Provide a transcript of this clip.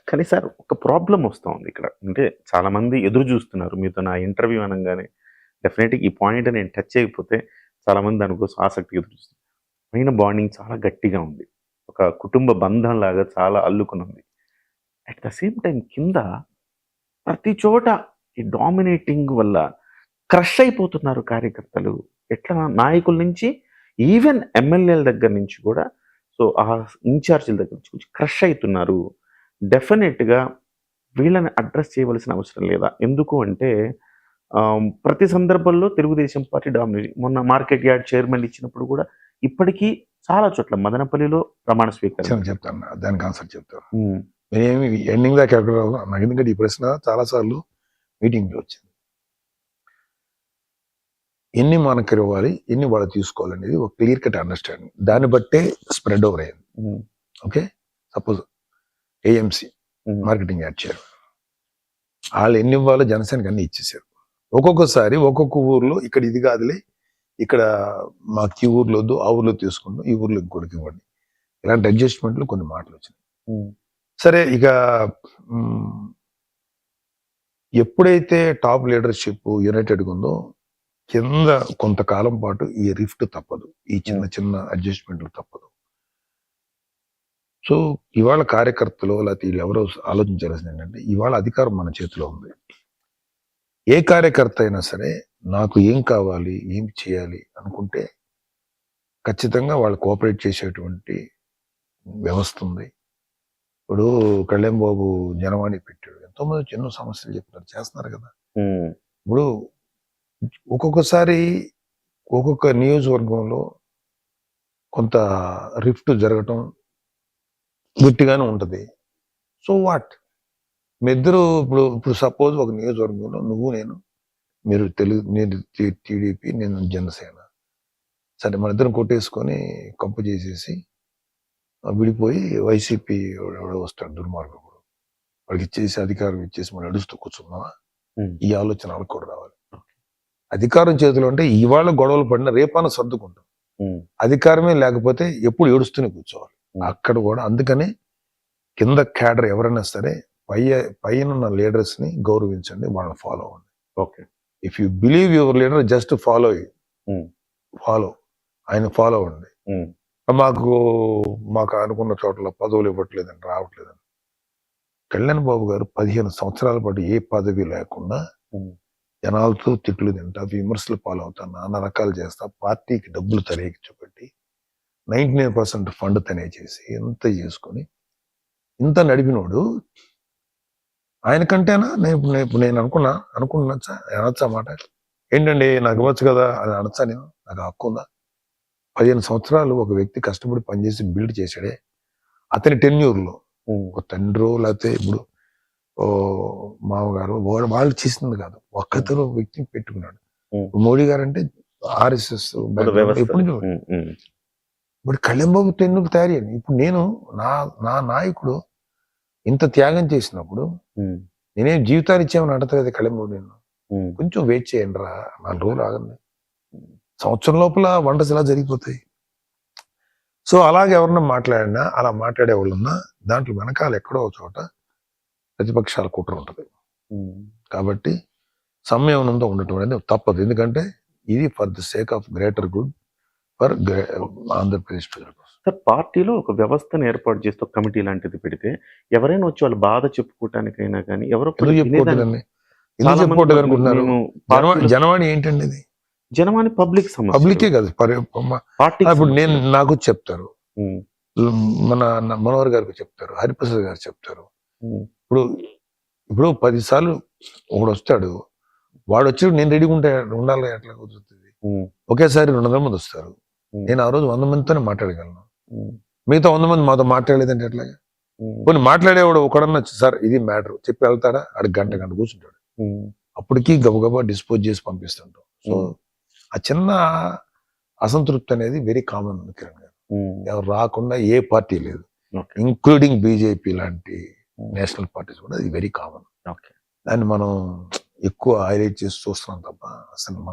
కానీ సార్ ఒక ప్రాబ్లమ్ వస్తా ఉంది ఇక్కడ. అంటే చాలామంది ఎదురు జూస్తున్నారు. మీతో నా ఇంటర్వ్యూ అనంగానే డెఫినెట్‌గా ఈ పాయింట్ నేను టచ్ చేయకపోతే చాలామంది దాని కోసం ఆసక్తిగా ఎదురు చూస్తున్నారు. పైన బాండింగ్ చాలా గట్టిగా ఉంది. ఒక కుటుంబ బంధంలాగా చాలా అల్లుకునుంది. అట్ ద సేమ్ టైమ్ కింద ప్రతి చోట ఈ డామినేటింగ్ వల్ల క్రష్ అయిపోతున్నారు కార్యకర్తలు. ఎట్లా నాయకుల నుంచి ఈవెన్ ఎమ్మెల్యేల దగ్గర నుంచి కూడా సో, ఆ ఇన్‌చార్జీల దగ్గర నుంచి కొంచెం క్రష్ అయితున్నారు. డెఫినిట్‌గా వీళ్ళని అడ్రెస్ చేయవలసిన అవసరం లేదా? ఎందుకు అంటే ప్రతి సందర్భంలో తెలుగుదేశం పార్టీ డామినేటింగ్. మొన్న మార్కెట్ యార్డ్ చైర్మన్ ఇచ్చినప్పుడు కూడా ఇప్పటికీ చాలా చోట్ల మదనపల్లిలో ప్రమాణ స్వీకారం. చెప్తాను. దానికి ఆన్సర్ చెప్తాను. హ్మ్. నేనేమి ఎండింగ్ దాకా ఎక్కడ నాకు ఎందుకంటే ఈ ప్రశ్న చాలా సార్లు మీటింగ్లో వచ్చింది. ఎన్ని మనకి ఇవ్వాలి, ఎన్ని వాళ్ళు తీసుకోవాలనేది ఒక క్లియర్ కట్ అండర్స్టాండింగ్. దాన్ని బట్టే స్ప్రెడ్ ఓవర్ అయ్యింది. Okay, suppose AMC marketing add చేయరు, వాళ్ళు ఎన్ని ఇవ్వాలో జనసేనకి అన్ని ఇచ్చేసారు. ఒక్కొక్కసారి ఒక్కొక్క ఊర్లో ఇక్కడ ఇది కాదులే, ఇక్కడ మాకు ఈ ఊర్లో వద్దు, ఆ ఊర్లో తీసుకుంటాం, ఈ ఊర్లో ఇంకోటికి ఇవ్వండి, ఇలాంటి అడ్జస్ట్మెంట్లు కొన్ని మాటలు వచ్చినాయి. సరే, ఇక ఎప్పుడైతే టాప్ లీడర్షిప్ యునైటెడ్గా ఉందో కింద కొంతకాలం పాటు ఈ రిఫ్ట్ తప్పదు, ఈ చిన్న చిన్న అడ్జస్ట్మెంట్లు తప్పదు. సో ఇవాళ కార్యకర్తలు లేకపోతే వీళ్ళు ఎవరో ఆలోచించాల్సింది ఏంటంటే, ఇవాళ అధికారం మన చేతిలో ఉంది. ఏ కార్యకర్త అయినా సరే నాకు ఏం కావాలి, ఏం చేయాలి అనుకుంటే ఖచ్చితంగా వాళ్ళు కోఆపరేట్ చేసేటువంటి వ్యవస్థ ఉంది. ఇప్పుడు కళ్యాణ్ బాబు జనవాణి పెట్టాడు, ఎంతోమంది ఎన్నో సమస్యలు చెప్పినారు, చేస్తున్నారు కదా. ఇప్పుడు ఒక్కొక్కసారి ఒక్కొక్క నియోజకవర్గంలో కొంత రిఫ్ట్ జరగటం గట్టిగానే ఉంటుంది. సో వాట్, మీ ఇద్దరు ఇప్పుడు సపోజ్ ఒక నియోజకవర్గంలో నువ్వు నేను, మీరు నేను టీడీపీ, నేను జనసేన, సరే మన ఇద్దరం కొట్టేసుకొని కంపు చేసేసి విడిపోయి వైసీపీ ఎవడో వస్తాడు దుర్మార్గకుడు, వాడికి ఇచ్చేసి అధికారం ఇచ్చేసి మనం నడుస్తూ కూర్చున్నావా? ఈ ఆలోచన వాళ్ళకి కూడా రావాలి. అధికారం చేతిలో అంటే ఇవాళ గొడవలు పడిన రేపాన సర్దుకుంటాం, అధికారమే లేకపోతే ఎప్పుడు ఏడుస్తూనే కూర్చోవాలి అక్కడ కూడా. అందుకని కింద క్యాడర్ ఎవరైనా సరే పైన ఉన్న లీడర్స్ ని గౌరవించండి, వాళ్ళని ఫాలో అవ్వండి. Okay, if you believe your leader just follow ఆయన ఫాలో అవ్వండి. మాకు అనుకున్న చోట్ల పదవులు ఇవ్వట్లేదని, రావట్లేదని. కళ్యాణ్ బాబు గారు 15 సంవత్సరాల పాటు ఏ పదవి లేకుండా జనాలతో తిట్లు తింటా, విమర్శలు పాలవుతా, నానా రకాలు చేస్తా, పార్టీకి డబ్బులు తరేకిచ్చుపెట్టి 99% ఫండ్ తనే చేసి ఎంత చేసుకొని ఇంత నడిపినోడు ఆయనకంటేనా నేను అనొచ్చా మాట ఏంటండి, నాకు ఇవ్వచ్చు కదా అని అనొచ్చా? నేను నాకు హక్కు ఉందా? 15 సంవత్సరాలు ఒక వ్యక్తి కష్టపడి పనిచేసి బిల్డ్ చేశాడే, అతని టెన్యూర్లో ఒక తండ్రో లేకపోతే ఇప్పుడు మామగారు వాళ్ళు చేసింది కాదు, ఒక్కతరు వ్యక్తిని పెట్టుకున్నాడు. మోడీ గారు అంటే ఆర్ఎస్ఎస్ ఎప్పుడు ఇప్పుడు కళ్యాణ్ బాబు టెన్యూర్ తయారు చేయండి. ఇప్పుడు నేను నా నాయకుడు ఇంత త్యాగం చేసినప్పుడు నేనేం జీవితాన్ని ఇచ్చామని అడగలేదు కళ్యాణ్ బాబు. నేను కొంచెం వెయిట్ చేయండి రా, 4 రోజులు ఆగండి, సంవత్సరం లోపల వంటలు ఇలా జరిగిపోతాయి. సో అలాగే ఎవరన్నా మాట్లాడినా, అలా మాట్లాడే వాళ్ళున్నా దాంట్లో వెనకాల ఎక్కడో చోట ప్రతిపక్షాల కుట్ర ఉంటుంది. కాబట్టి సంయమనంతో ఉండటం అనేది తప్పదు, ఎందుకంటే ఇది for the sake of greater good for Andhra Pradesh ప్రజల కోసం. సార్, పార్టీలో ఒక వ్యవస్థను ఏర్పాటు చేస్తే ఒక కమిటీ లాంటిది పెడితే ఎవరైనా వచ్చి వాళ్ళు బాధ చెప్పుకోవటానికైనా కానీ ఎవరో చెప్పుకోవట్లేదండి, అనుకుంటున్నారు. జనవాణి ఏంటండి ఇది? జనవాణి పబ్లిక్ సమస్య, పబ్లికే కాదు, ఇప్పుడు నాకు చెప్తారు, మన మనోహర్ గారికి చెప్తారు, హరిప్రసాద్ గారు చెప్తారు. ఇప్పుడు 10 సార్లు ఒకడు వస్తాడు, వాడు వచ్చి నేను రెడీగా ఉండాలి, ఎట్లా కుదురుతుంది? ఒకేసారి 200 మంది వస్తారు, నేను ఆ రోజు 100 మందితోనే మాట్లాడగలను, మిగతా 100 మంది మాతో మాట్లాడలేదంటే ఎట్లాగా? కొన్ని మాట్లాడేవాడు ఒకడన్నా సార్ ఇది మ్యాటర్ చెప్పి వెళ్తాడా? ఆడు గంట కూర్చుంటాడు, అప్పటికి గబగబా డిస్పోజ్ చేసి పంపిస్తుంటాం. సో ఆ చిన్న అసంతృప్తి అనేది వెరీ కామన్ కిరణ్ గారు. ఎవరు రాకుండా ఏ పార్టీ లేదు, ఇంక్లూడింగ్ బీజేపీ లాంటి నేషనల్ పార్టీస్ కూడా ఇది వెరీ కామన్. దాన్ని మనం ఎక్కువ హైలైట్ చేసి చూస్తున్నాం తప్ప అసలు